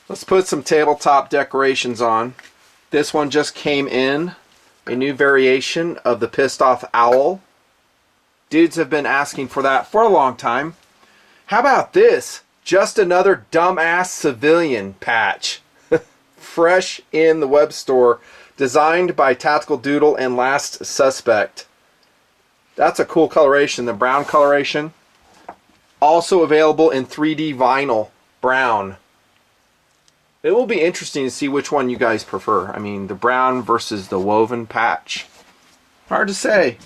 Let's put some tabletop decorations on. This one just came in, a new variation of the Pissed Off Owl. Dudes have been asking for that for a long time. How about this? Just another dumbass civilian patch. Fresh in the web store. Designed by Tactical Doodle and Last Suspect. That's a cool coloration, the brown coloration. Also available in 3D vinyl, brown. It will be interesting to see which one you guys prefer. I mean, the brown versus the woven patch. Hard to say.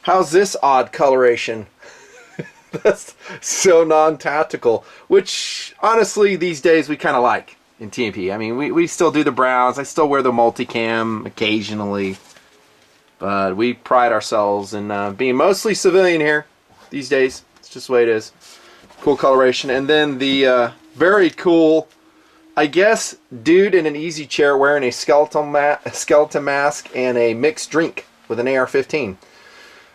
How's this odd coloration? That's so non-tactical. Which, honestly, these days we kind of like in TMP. I mean, we still do the browns. I still wear the multicam occasionally. But we pride ourselves in being mostly civilian here these days. It's just the way it is. Cool coloration. And then the very cool, I guess, dude in an easy chair wearing a skeleton mask and a mixed drink with an AR-15.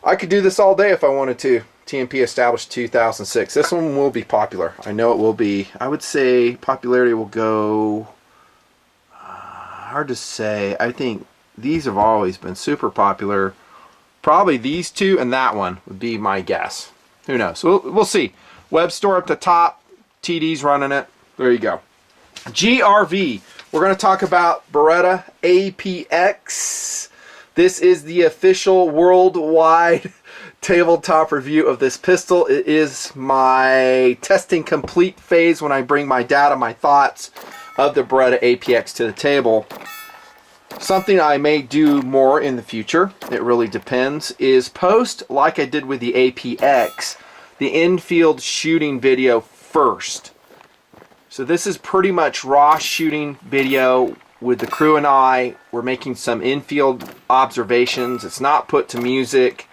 I could do this all day if I wanted to. TMP established 2006. This one will be popular. I know it will be. I would say popularity will go... hard to say. I think these have always been super popular. Probably these two and that one would be my guess. Who knows? We'll see. Web store up the top. TD's running it. There you go. GRV. We're going to talk about Beretta APX. This is the official worldwide tabletop review of this pistol. It is my testing complete phase when I bring my data, my thoughts of the Beretta APX to the table. Something I may do more in the future, it really depends, is post, like I did with the APX, the infield shooting video first. So this is pretty much raw shooting video with the crew and I. We're making some infield observations. It's not put to music,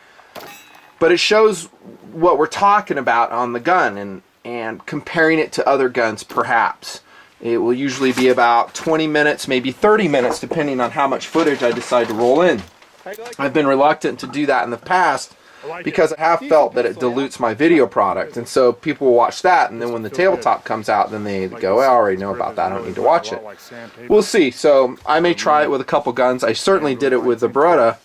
but it shows what we're talking about on the gun and comparing it to other guns perhaps. It will usually be about 20 minutes, maybe 30 minutes, depending on how much footage I decide to roll in. I've been reluctant to do that in the past because I have felt that it dilutes my video product. And so people will watch that, and then when the tabletop comes out, then they go, well, I already know about that, I don't need to watch it. We'll see. So I may try it with a couple guns. I certainly did it with the Beretta.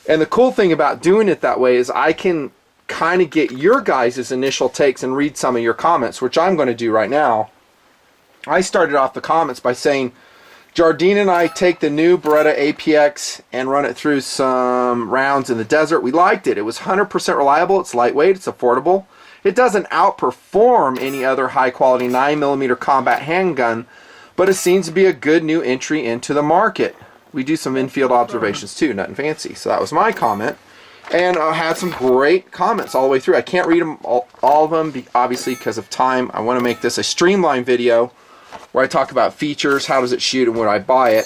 And the cool thing about doing it that way is I can kind of get your guys' initial takes and read some of your comments, which I'm going to do right now. I started off the comments by saying, Jardine and I take the new Beretta APX and run it through some rounds in the desert. We liked it. It was 100% reliable. It's lightweight. It's affordable. It doesn't outperform any other high-quality 9mm combat handgun, but it seems to be a good new entry into the market. We do some infield observations too, Nutnfancy. So that was my comment. And I had some great comments all the way through. I can't read them all of them, obviously, because of time. I want to make this a streamlined video where I talk about features, how does it shoot, and would I buy it.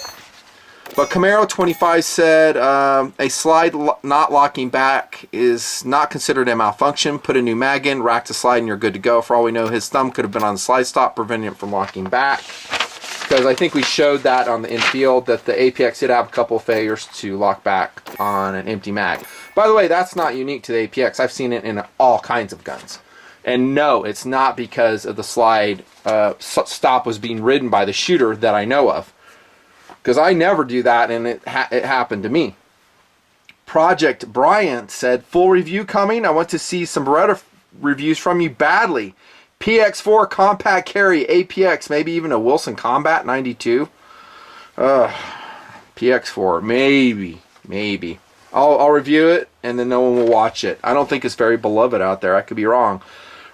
But Camaro 25 said a slide not locking back is not considered a malfunction. Put a new mag in, rack the slide, and you're good to go. For all we know, his thumb could have been on the slide stop, preventing it from locking back. Because I think we showed that on the infield, that the APX did have a couple of failures to lock back on an empty mag. By the way, that's not unique to the APX. I've seen it in all kinds of guns. And no, it's not because of the slide stop was being ridden by the shooter that I know of. Because I never do that, and it happened to me. Project Bryant said, full review coming. I want to see some Beretta reviews from you badly. PX4 compact carry, APX, maybe even a Wilson Combat 92. PX4, maybe. I'll review it, and then no one will watch it. I don't think it's very beloved out there. I could be wrong.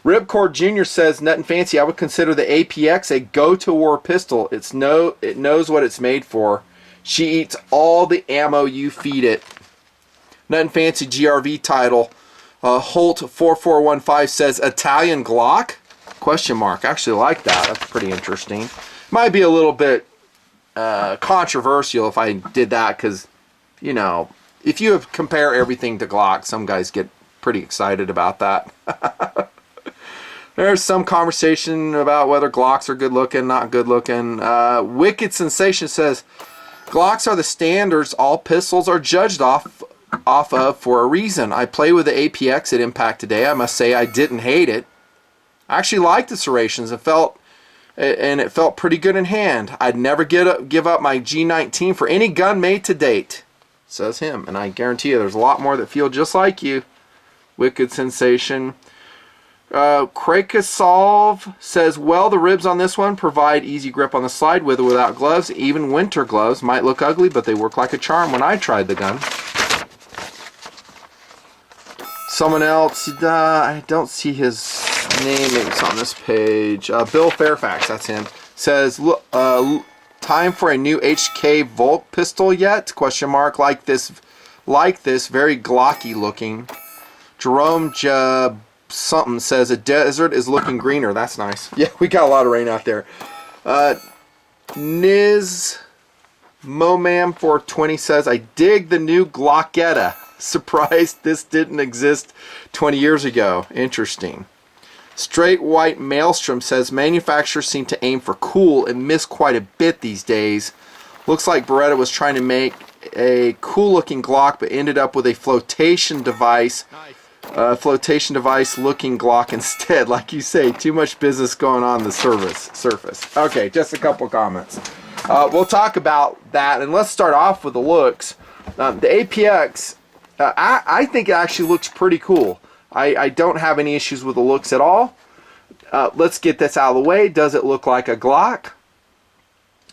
Ripcord Jr. says, Nutnfancy, I would consider the APX a go-to-war pistol. It knows what it's made for. She eats all the ammo you feed it. Nutnfancy GRV title. Holt 4415 says, Italian Glock? Question mark. I actually like that. That's pretty interesting. Might be a little bit controversial if I did that because, you know, if you compare everything to Glock, some guys get pretty excited about that. There's some conversation about whether Glocks are good looking, not good looking. Wicked Sensation says, Glocks are the standards all pistols are judged off of for a reason. I play with the APX at Impact today. I must say I didn't hate it. I actually liked the serrations. It felt and it felt pretty good in hand. I'd never give up my G19 for any gun made to date, says him. And I guarantee you there's a lot more that feel just like you. Wicked sensation. Krakosolve says, well, the ribs on this one provide easy grip on the slide with or without gloves. Even winter gloves might look ugly, but they work like a charm when I tried the gun. Someone else, I don't see his name, maybe it's on this page. Bill Fairfax, that's him, says, time for a new HK Volk pistol yet? Question mark. Like this, very glocky looking. Jerome something says, a desert is looking greener. That's nice. Yeah, we got a lot of rain out there. Niz Momam 420 says, I dig the new Glocketta. Surprised this didn't exist 20 years ago. Interesting. Straight White Maelstrom says, manufacturers seem to aim for cool and miss quite a bit these days. Looks like Beretta was trying to make a cool looking Glock but ended up with a flotation device. Looking Glock instead. Like you say, too much business going on the surface. Okay, just a couple comments. We'll talk about that, and let's start off with the looks. The APX, I think it actually looks pretty cool. I don't have any issues with the looks at all. Let's get this out of the way. Does it look like a Glock?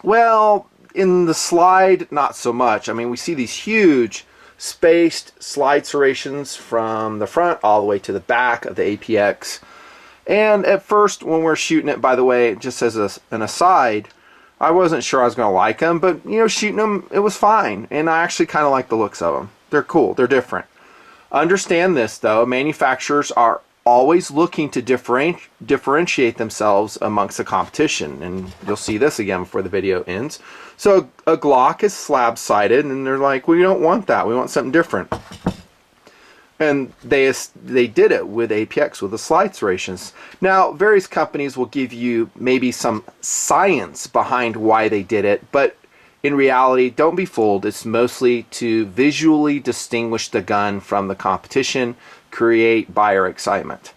Well, in the slide, not so much. I mean, we see these huge spaced slide serrations from the front all the way to the back of the APX. And at first, when we're shooting it, by the way, just as an aside, I wasn't sure I was going to like them, but you know, shooting them, it was fine. And I actually kind of like the looks of them. They're cool. They're different. Understand this, though. Manufacturers are always looking to differentiate themselves amongst the competition. And you'll see this again before the video ends. So a Glock is slab-sided, and they're like, we don't want that. We want something different. And they did it with APX, with the slide serrations. Now, various companies will give you maybe some science behind why they did it, but in reality, don't be fooled. It's mostly to visually distinguish the gun from the competition, create buyer excitement.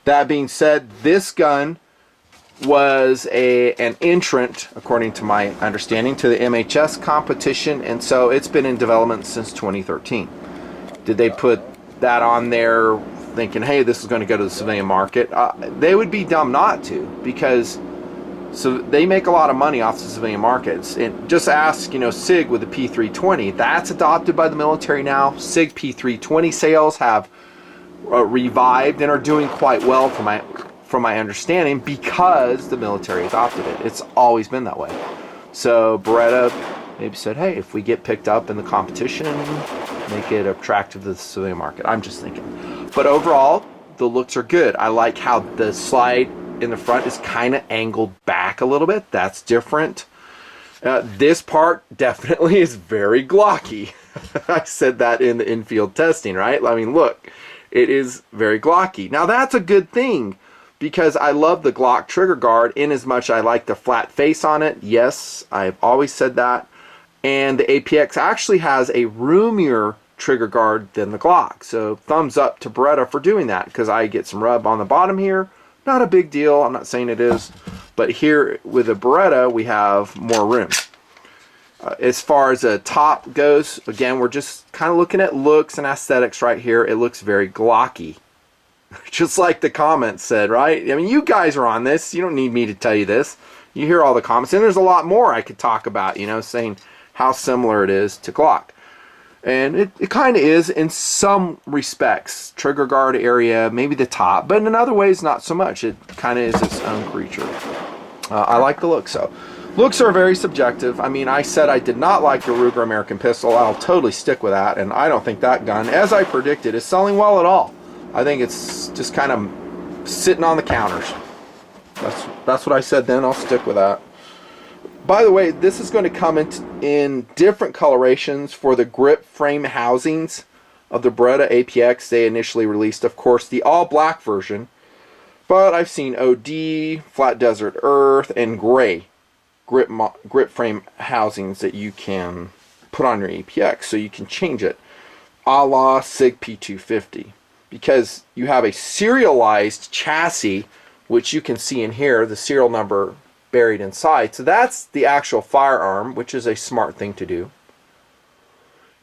That being said, this gun was an entrant, according to my understanding, to the MHS competition, and so it's been in development since 2013. Did they put that on there thinking, hey, this is going to go to the civilian market? They would be dumb not to, because so they make a lot of money off the civilian markets. And just ask, you know, Sig with the P320. That's adopted by the military now. Sig P320 sales have revived and are doing quite well from my understanding, because the military adopted it. It's always been that way. So Beretta maybe said, hey, if we get picked up in the competition, make it attractive to the civilian market. I'm just thinking. But overall, the looks are good. I like how the slide in the front is kind of angled back a little bit. That's different. This part definitely is very glocky. I said that in the infield testing, right? I mean, look, it is very glocky. Now that's a good thing, because I love the Glock trigger guard in as much I like the flat face on it. Yes, I've always said that. And the APX actually has a roomier trigger guard than the Glock. So thumbs up to Beretta for doing that, because I get some rub on the bottom here. Not a big deal. I'm not saying it is. But here with the Beretta, we have more room. As far as the top goes, again, we're just kind of looking at looks and aesthetics right here. It looks very glocky. Just like the comments said, right? I mean, you guys are on this. You don't need me to tell you this. You hear all the comments. And there's a lot more I could talk about, you know, saying how similar it is to Glock. And it kind of is in some respects. Trigger guard area, maybe the top, but in other ways, not so much. It kind of is its own creature. I like the look. So looks are very subjective. I mean, I said I did not like the Ruger American pistol. I'll totally stick with that. And I don't think that gun, as I predicted, is selling well at all. I think it's just kind of sitting on the counters. That's what I said then. I'll stick with that. By the way, this is going to come in different colorations for the grip frame housings of the Beretta APX. They initially released, of course, the all-black version. But I've seen OD, Flat Desert Earth, and gray grip frame housings that you can put on your APX. So you can change it a la Sig P320. Because you have a serialized chassis, which you can see in here, the serial number buried inside. So that's the actual firearm, which is a smart thing to do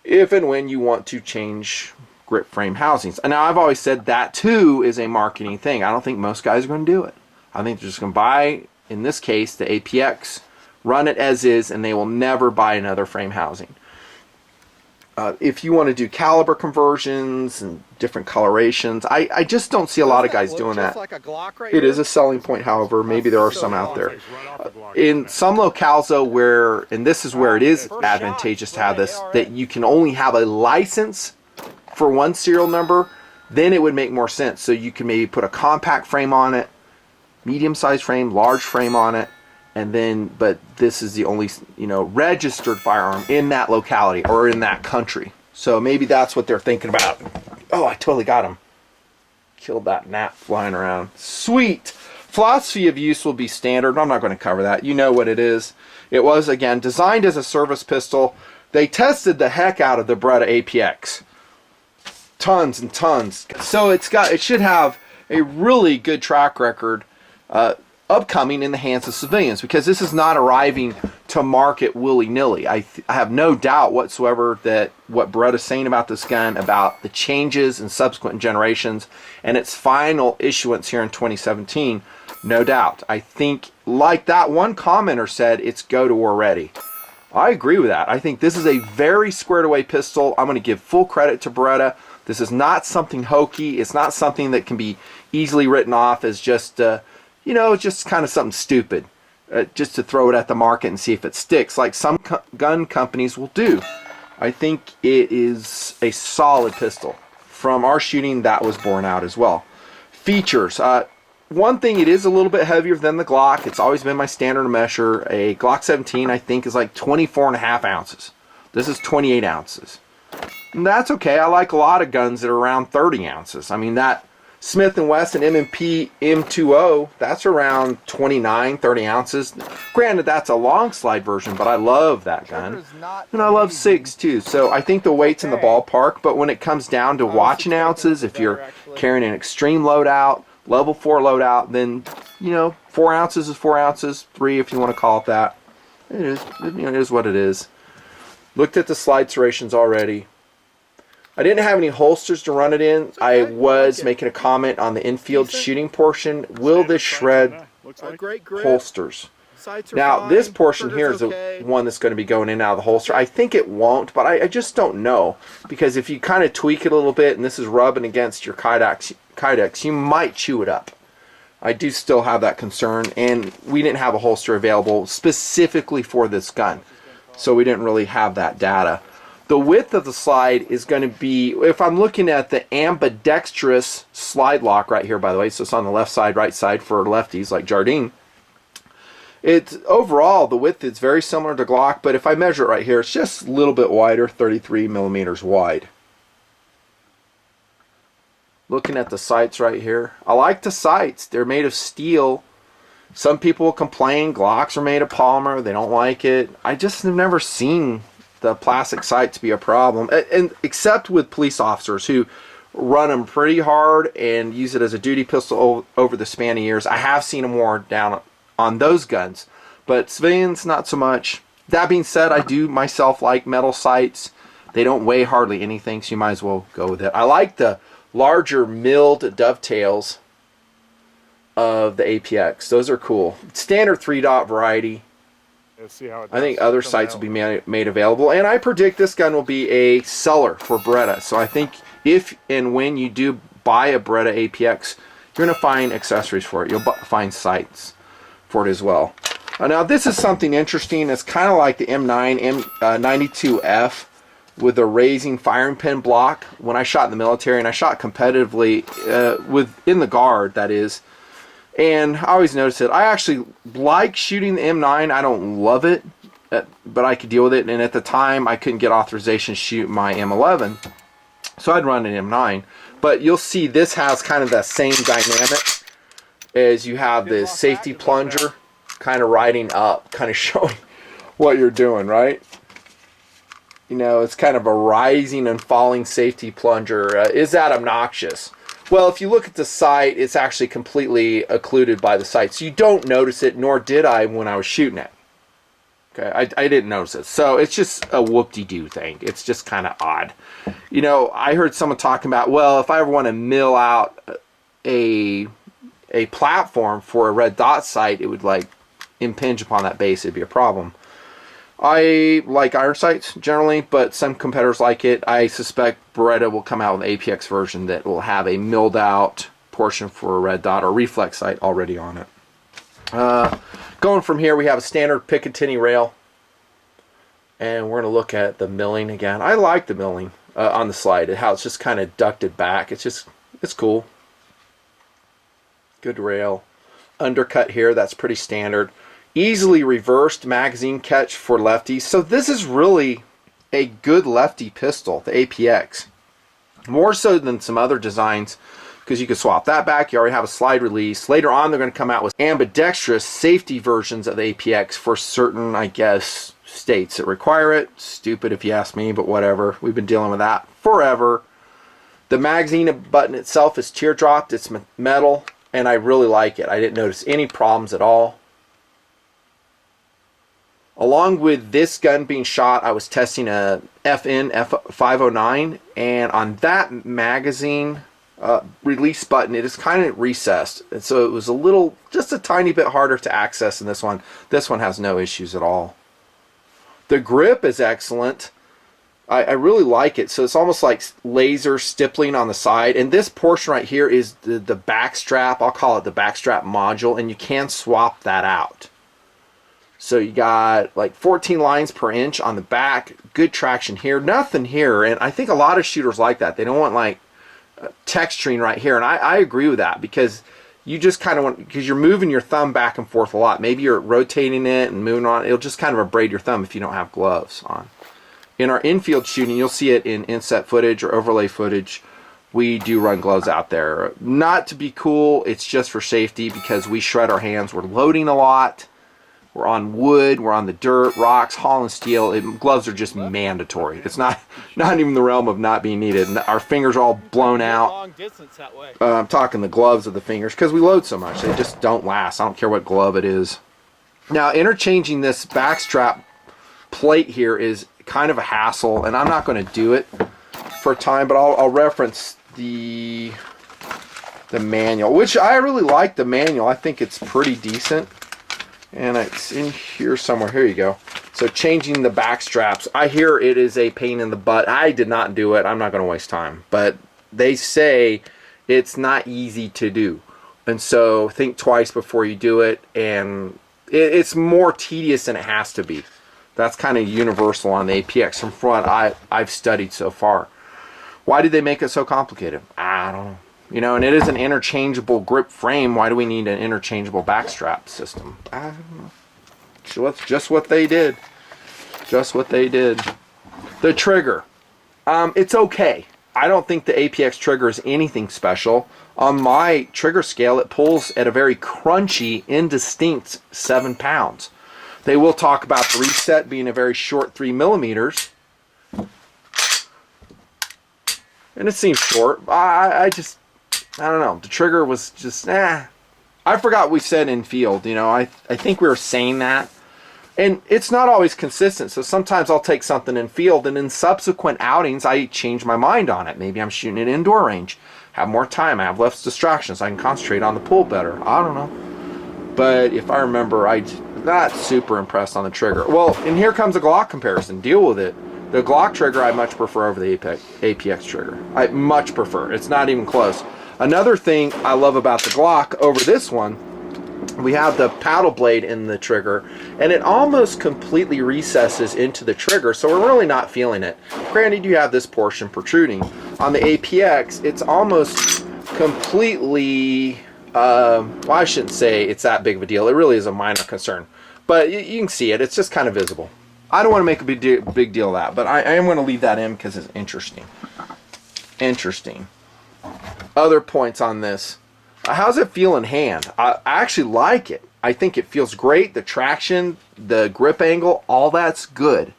if and when you want to change grip frame housings. And now I've always said that too is a marketing thing. I don't think most guys are going to do it. I think they're just going to buy, in this case, the APX, run it as is, and they will never buy another frame housing. If you want to do caliber conversions and different colorations, I just don't see a lot of guys doing that. Like a Glock right it here? is a selling point, however. Maybe there are some out there. In some locales, though, where, and this is where it is advantageous to have this, that you can only have a license for one serial number, then it would make more sense. So you can maybe put a compact frame on it, medium-sized frame, large frame on it, and then, but this is the only, you know, registered firearm in that locality or in that country. So maybe that's what they're thinking about. Oh, I totally got him. Killed that gnat flying around. Sweet. Philosophy of use will be standard. I'm not going to cover that. You know what it is. It was, again, designed as a service pistol. They tested the heck out of the Beretta APX. Tons and tons. So it should have a really good track record upcoming in the hands of civilians, because this is not arriving to market willy-nilly. I have no doubt whatsoever that what Beretta's saying about this gun, about the changes in subsequent generations and its final issuance here in 2017, no doubt. I think, like that one commenter said, it's go to war ready. I agree with that. I think this is a very squared away pistol. I'm going to give full credit to Beretta. This is not something hokey. It's not something that can be easily written off as just you know, just kind of something stupid, just to throw it at the market and see if it sticks, like some gun companies will do. I think it is a solid pistol. From our shooting, that was borne out as well. Features. One thing, it is a little bit heavier than the Glock. It's always been my standard measure. A Glock 17, I think, is like 24.5 ounces. This is 28 ounces. And that's okay. I like a lot of guns that are around 30 ounces. I mean, that Smith & Wesson M&P M20, that's around 29, 30 ounces. Granted, that's a long slide version, but I love that gun. And I love SIGs too. So I think the weight's in the ballpark, but when it comes down to watching ounces, if you're carrying an extreme loadout, level 4 loadout, then, you know, 4 ounces is 4 ounces, 3 if you want to call it that. It is, you know, it is what it is. Looked at the slide serrations already. I didn't have any holsters to run it in. I was making a comment on the infield shooting portion. Will this shred holsters? Now, this portion here is the one that's going to be going in and out of the holster. I think it won't, but I just don't know. Because if you kind of tweak it a little bit and this is rubbing against your Kydex, you might chew it up. I do still have that concern, and we didn't have a holster available specifically for this gun. So we didn't really have that data. The width of the slide is going to be, if I'm looking at the ambidextrous slide lock right here, by the way, so it's on the left side, right side for lefties like Jardine. It's overall, the width is very similar to Glock, but if I measure it right here, it's just a little bit wider, 33 millimeters wide. Looking at the sights right here, I like the sights. They're made of steel. Some people will complain Glocks are made of polymer. They don't like it. I just have never seen the plastic sight to be a problem, and except with police officers who run them pretty hard and use it as a duty pistol over the span of years. I have seen them worn down on those guns, but civilians not so much. That being said, I do myself like metal sights. They don't weigh hardly anything, so you might as well go with it. I like the larger milled dovetails of the APX. Those are cool. Standard 3-dot variety. I think other sites will be made available, and I predict this gun will be a seller for Beretta. So I think if and when you do buy a Beretta APX, you're going to find accessories for it. You'll find sights for it as well. Now this is something interesting. It's kind of like the M9 92F with a raising firing pin block. When I shot in the military, and I shot competitively in the Guard, that is. And I always notice it. I actually like shooting the M9. I don't love it, but I could deal with it. And at the time, I couldn't get authorization to shoot my M11, so I'd run an M9. But you'll see this has kind of that same dynamic as you have the safety plunger kind of riding up, kind of showing what you're doing, right? You know, it's kind of a rising and falling safety plunger. Is that obnoxious? Well, if you look at the sight, it's actually completely occluded by the sight. So you don't notice it, nor did I when I was shooting it. Okay, I didn't notice it. So it's just a whoop-de-doo thing. It's just kind of odd. You know, I heard someone talking about, well, if I ever want to mill out a platform for a red dot sight, it would like impinge upon that base. It'd be a problem. I like iron sights generally, but some competitors like it. I suspect Beretta will come out with an APX version that will have a milled out portion for a red dot or reflex sight already on it. Going from here, we have a standard Picatinny rail, and we're going to look at the milling again. I like the milling on the slide, how it's just kind of ducted back. It's cool. Good rail. Undercut here, that's pretty standard. Easily reversed magazine catch for lefties. So this is really a good lefty pistol, the APX. More so than some other designs, because you can swap that back. You already have a slide release. Later on, they're going to come out with ambidextrous safety versions of the APX for certain, I guess, states that require it. Stupid if you ask me, but whatever. We've been dealing with that forever. The magazine button itself is teardropped. It's metal, and I really like it. I didn't notice any problems at all. Along with this gun being shot, I was testing a F509, and on that magazine release button, it is kind of recessed, and so it was a little, just a tiny bit harder to access than this one. This one has no issues at all. The grip is excellent. I really like it. So it's almost like laser stippling on the side, and this portion right here is the back strap. I'll call it the back strap module, and you can swap that out. So you got like 14 lines per inch on the back, good traction here, nothing here, and I think a lot of shooters like that. They don't want like texturing right here, and I agree with that, because you just kind of want, because you're moving your thumb back and forth a lot. Maybe you're rotating it and moving on. It'll just kind of abrade your thumb if you don't have gloves on. In our infield shooting, you'll see it in inset footage or overlay footage. We do run gloves out there. Not to be cool, it's just for safety, because we shred our hands. We're loading a lot. We're on wood, we're on the dirt, rocks, hauling steel. Gloves are just mandatory. It's not even the realm of not being needed. And our fingers are all blown out. I'm talking the gloves of the fingers, because we load so much. They just don't last. I don't care what glove it is. Now, interchanging this backstrap plate here is kind of a hassle, and I'm not going to do it for time, but I'll reference the manual, which I really like the manual. I think it's pretty decent. And it's in here somewhere. Here you go. So changing the back straps. I hear it is a pain in the butt. I did not do it. I'm not going to waste time. But they say it's not easy to do. And so think twice before you do it. And it's more tedious than it has to be. That's kind of universal on the APX from what I've studied so far. Why did they make it so complicated? I don't know. You know, and it is an interchangeable grip frame. Why do we need an interchangeable backstrap system? I don't know. So it's just what they did. Just what they did. The trigger. It's okay. I don't think the APX trigger is anything special. On my trigger scale, it pulls at a very crunchy, indistinct 7 pounds. They will talk about the reset being a very short 3 millimeters. And it seems short. I don't know. The trigger was just, I forgot we said in field. You know, I think we were saying that. And it's not always consistent. So sometimes I'll take something in field, and in subsequent outings, I change my mind on it. Maybe I'm shooting at indoor range. Have more time. I have less distractions. I can concentrate on the pull better. I don't know. But if I remember, I'm not super impressed on the trigger. Well, and here comes a Glock comparison. Deal with it. The Glock trigger I much prefer over the APX trigger. I much prefer. It's not even close. Another thing I love about the Glock over this one, we have the paddle blade in the trigger, and it almost completely recesses into the trigger, so we're really not feeling it. Granted, you have this portion protruding. On the APX, it's almost completely, well, I shouldn't say it's that big of a deal. It really is a minor concern. But you can see it. It's just kind of visible. I don't want to make a big deal of that, but I am going to leave that in because it's interesting. Interesting. Other points on this. How's it feel in hand? I actually like it. I think it feels great. The traction, the grip angle, all that's good.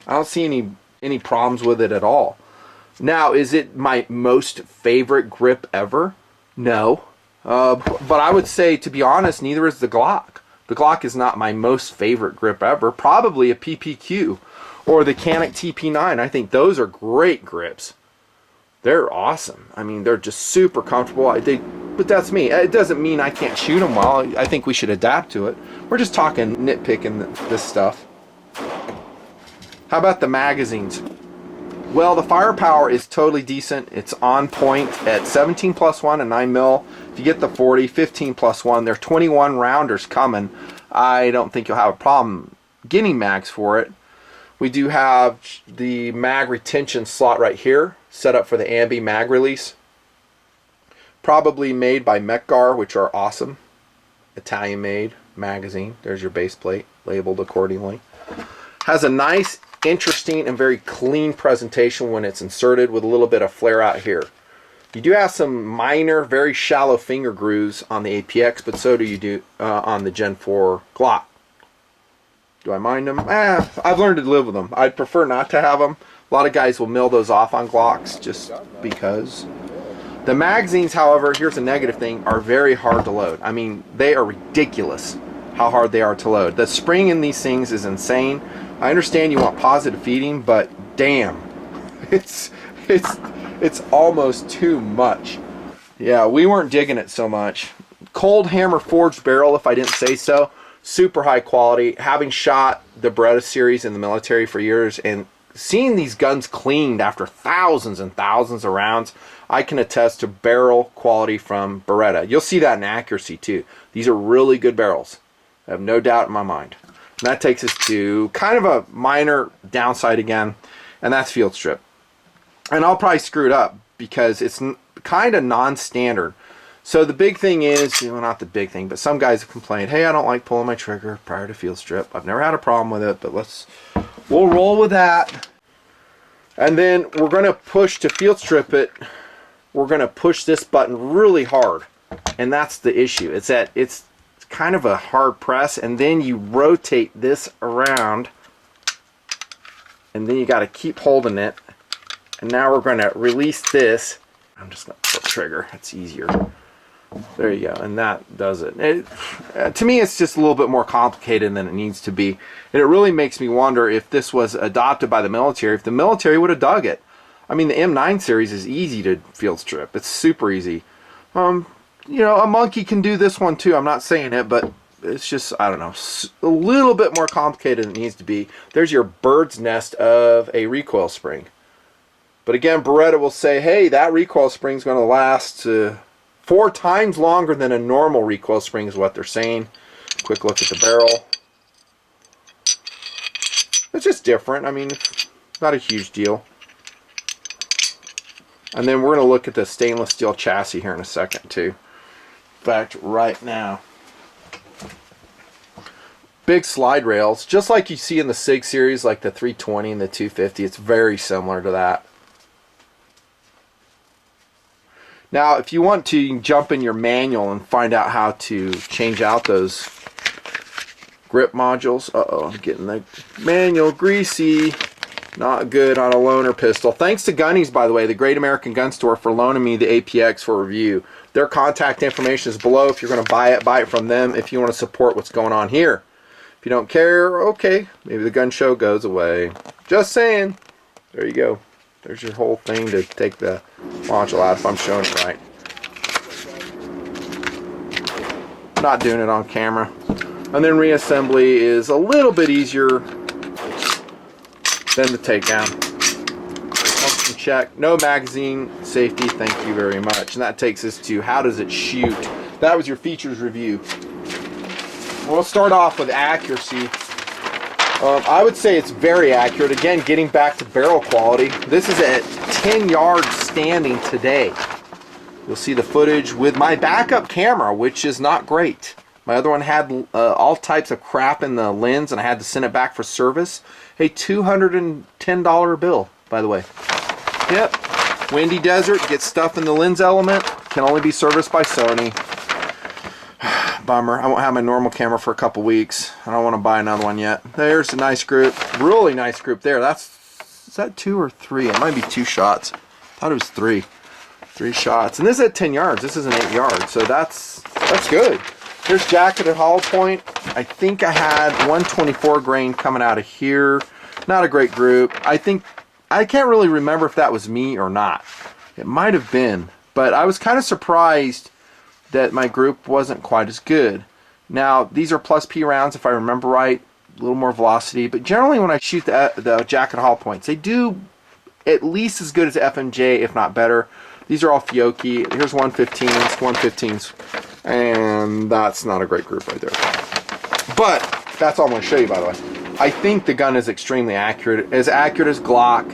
I don't see any problems with it at all. Now, is it my most favorite grip ever? No. But I would say, to be honest, neither is the Glock. The Glock is not my most favorite grip ever. Probably a PPQ or the Canik TP9. I think those are great grips. They're awesome. I mean, they're just super comfortable. But that's me. It doesn't mean I can't shoot them well. I think we should adapt to it. We're just talking nitpicking this stuff. How about the magazines? Well, the firepower is totally decent. It's on point at 17 plus 1 and 9 mil. If you get the 40, 15 plus 1, there are 21 rounders coming. I don't think you'll have a problem getting mags for it. We do have the mag retention slot right here, set up for the ambi mag release. Probably made by Mekgar, which are awesome. Italian made magazine. There's your base plate, labeled accordingly. Has a nice, interesting, and very clean presentation when it's inserted, with a little bit of flare out here. You do have some minor, very shallow finger grooves on the APX, but so do you on the Gen 4 Glock. Do I mind them? I've learned to live with them. I'd prefer not to have them. A lot of guys will mill those off on Glocks just because. The magazines, however, here's a negative thing, are very hard to load. I mean, they are ridiculous how hard they are to load. The spring in these things is insane. I understand you want positive feeding, but damn, it's almost too much. Yeah, we weren't digging it so much. Cold hammer forged barrel, if I didn't say so. Super high quality. Having shot the Beretta series in the military for years and seeing these guns cleaned after thousands and thousands of rounds, I can attest to barrel quality from Beretta. You'll see that in accuracy too. These are really good barrels. I have no doubt in my mind. And that takes us to kind of a minor downside again, and that's field strip. And I'll probably screw it up because it's kind of non-standard. So the big thing is, well, not the big thing, but some guys have complained, hey, I don't like pulling my trigger prior to field strip. I've never had a problem with it, but we'll roll with that. And then we're going to push to field strip it. We're going to push this button really hard. And that's the issue. It's that it's kind of a hard press, and then you rotate this around, and then you got to keep holding it. And now we're going to release this. I'm just going to pull the trigger. It's easier. There you go, and that does it. To me, it's just a little bit more complicated than it needs to be. And it really makes me wonder if this was adopted by the military, if the military would have dug it. I mean, the M9 series is easy to field strip. It's super easy. You know, a monkey can do this one too. I'm not saying it, but it's just, I don't know, a little bit more complicated than it needs to be. There's your bird's nest of a recoil spring. But again, Beretta will say, hey, that recoil spring is going to last 4 times longer than a normal recoil spring is what they're saying. Quick look at the barrel. It's just different. I mean, it's not a huge deal. And then we're going to look at the stainless steel chassis here in a second too. In fact, right now. Big slide rails, just like you see in the Sig series, like the 320 and the 250. It's very similar to that. Now, if you want to, you can jump in your manual and find out how to change out those grip modules. Uh-oh, I'm getting the manual greasy. Not good on a loaner pistol. Thanks to Gunnies, by the way, the Great American Gun Store, for loaning me the APX for review. Their contact information is below. If you're going to buy it from them if you want to support what's going on here. If you don't care, okay, maybe the gun show goes away. Just saying. There you go. There's your whole thing to take the module out if I'm showing it right. Not doing it on camera. And then reassembly is a little bit easier than the takedown. Function check. No magazine safety, thank you very much. And that takes us to how does it shoot. That was your features review. We'll start off with accuracy. I would say it's very accurate. Again, getting back to barrel quality. This is at 10 yards standing today. You'll see the footage with my backup camera, which is not great. My other one had all types of crap in the lens, and I had to send it back for service. A $210 bill, by the way. Yep. Windy desert, gets stuff in the lens element. Can only be serviced by Sony. Bummer. I won't have my normal camera for a couple weeks. I don't want to buy another one yet. There's a nice group. Really nice group there. Is that 2 or 3? It might be 2 shots. thought it was three shots. And this is at 10 yards. This is an 8 yards. So that's good. Here's jacketed hollow point. I think I had 124 grain coming out of here. Not a great group. I can't really remember if that was me or not. It might have been. But I was kind of surprised that my group wasn't quite as good. Now, these are plus P rounds, if I remember right. A little more velocity. But generally, when I shoot the jacketed hollow points, they do at least as good as FMJ, if not better. These are all Fiocchi. Here's 115s, 115s. And that's not a great group right there. But that's all I'm going to show you, by the way. I think the gun is extremely accurate. As accurate as Glock,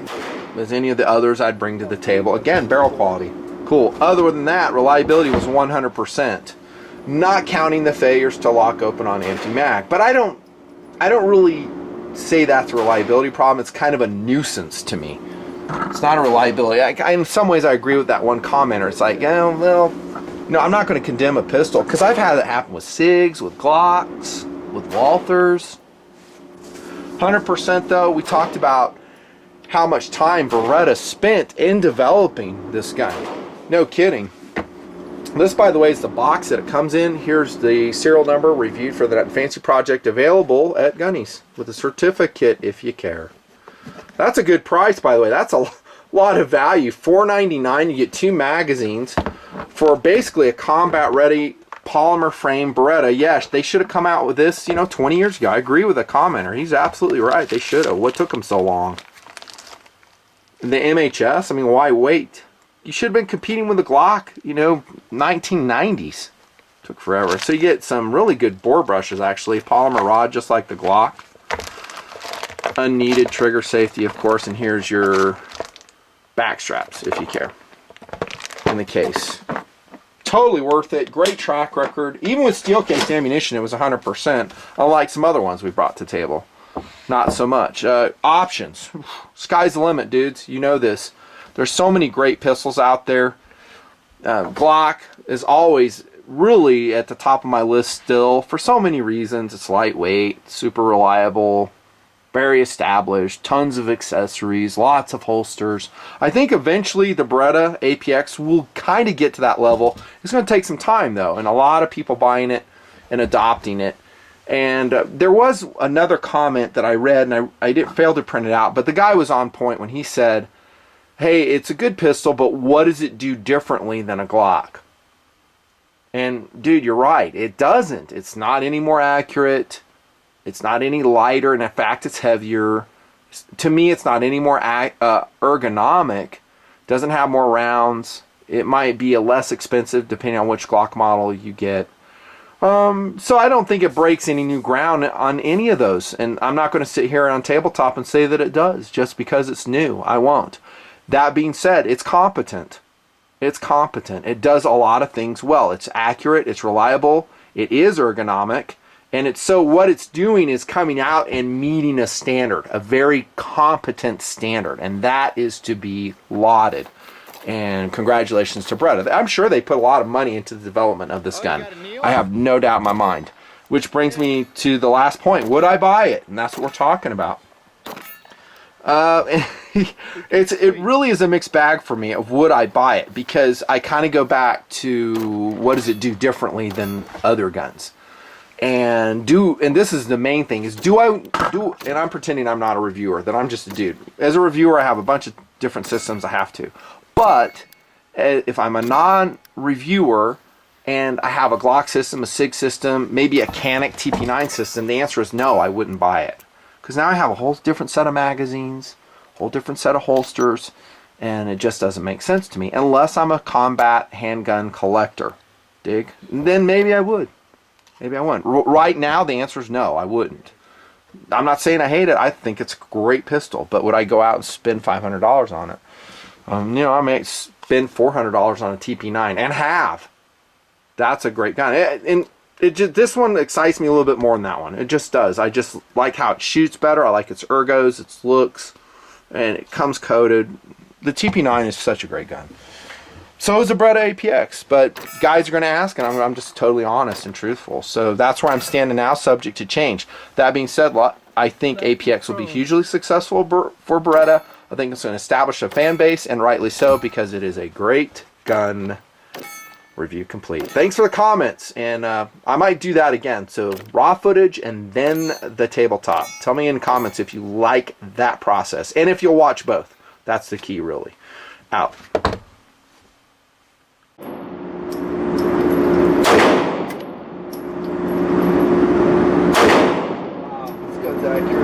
as any of the others I'd bring to the table. Again, barrel quality. Cool. Other than that, reliability was 100%. Not counting the failures to lock open on empty mag. But I don't really say that's a reliability problem. It's kind of a nuisance to me. It's not a reliability. In some ways, I agree with that one commenter. It's like, oh, well, no, I'm not going to condemn a pistol, because I've had it happen with Sigs, with Glocks, with Walthers. 100% though, we talked about how much time Beretta spent in developing this gun. No kidding. This, by the way, is the box that it comes in. Here's the serial number reviewed for the Nutnfancy project, available at Gunny's with a certificate if you care. That's a good price, by the way. That's a lot of value. $4.99. You get 2 magazines for basically a combat-ready polymer frame Beretta. Yes, they should have come out with this, 20 years ago. I agree with the commenter. He's absolutely right. They should have. What took them so long? The MHS, I mean, why wait? You should have been competing with the Glock, 1990s. Took forever. So you get some really good bore brushes, actually. Polymer rod, just like the Glock. Unneeded trigger safety, of course, and here's your back straps, if you care, in the case. Totally worth it. Great track record. Even with steel case ammunition, it was 100%, unlike some other ones we brought to the table. Not so much. Options. Sky's the limit, dudes. You know this. There's so many great pistols out there. Glock is always really at the top of my list still, for so many reasons. It's lightweight, super reliable, very established, tons of accessories, lots of holsters. I think eventually the Beretta APX will kind of get to that level. It's going to take some time though, and a lot of people buying it and adopting it. And there was another comment that I read, and I didn't fail to print it out, but the guy was on point when he said, hey, it's a good pistol, but what does it do differently than a Glock? And dude, you're right. It doesn't. It's not any more accurate. It's not any lighter, and in fact, it's heavier. To me, it's not any more ergonomic. Doesn't have more rounds. It might be a less expensive, depending on which Glock model you get. So I don't think it breaks any new ground on any of those. And I'm not going to sit here on Tabletop and say that it does, just because it's new. I won't. That being said, it's competent. It's competent. It does a lot of things well. It's accurate. It's reliable. It is ergonomic. And so what it's doing is coming out and meeting a standard, a very competent standard, and that is to be lauded. And congratulations to Beretta. I'm sure they put a lot of money into the development of this gun. I have no doubt in my mind. Which brings me to the last point. Would I buy it? And that's what we're talking about. It really is a mixed bag for me of would I buy it, because I kind of go back to what does it do differently than other guns. And this is the main thing, is and I'm pretending I'm not a reviewer, that I'm just a dude. As a reviewer, I have a bunch of different systems I have to. But if I'm a non-reviewer and I have a Glock system, a Sig system, maybe a Canik TP9 system, the answer is no, I wouldn't buy it. Because now I have a whole different set of magazines, whole different set of holsters, and it just doesn't make sense to me. Unless I'm a combat handgun collector. Dig? And then maybe I would. Maybe I wouldn't. Right now, the answer is no, I wouldn't. I'm not saying I hate it. I think it's a great pistol. But would I go out and spend $500 on it? I may spend $400 on a TP9, and have. That's a great gun. And this one excites me a little bit more than that one. It just does. I just like how it shoots better. I like its ergos, its looks, and it comes coated. The TP9 is such a great gun. So is the Beretta APX, but guys are going to ask, and I'm just totally honest and truthful. So that's where I'm standing now, subject to change. That being said, I think APX will be hugely successful for Beretta. I think it's going to establish a fan base, and rightly so, because it is a great gun. Review complete. Thanks for the comments, and I might do that again. So raw footage and then the tabletop. Tell me in the comments if you like that process, and if you'll watch both. That's the key, really. Out. Wow, let's go, Zach.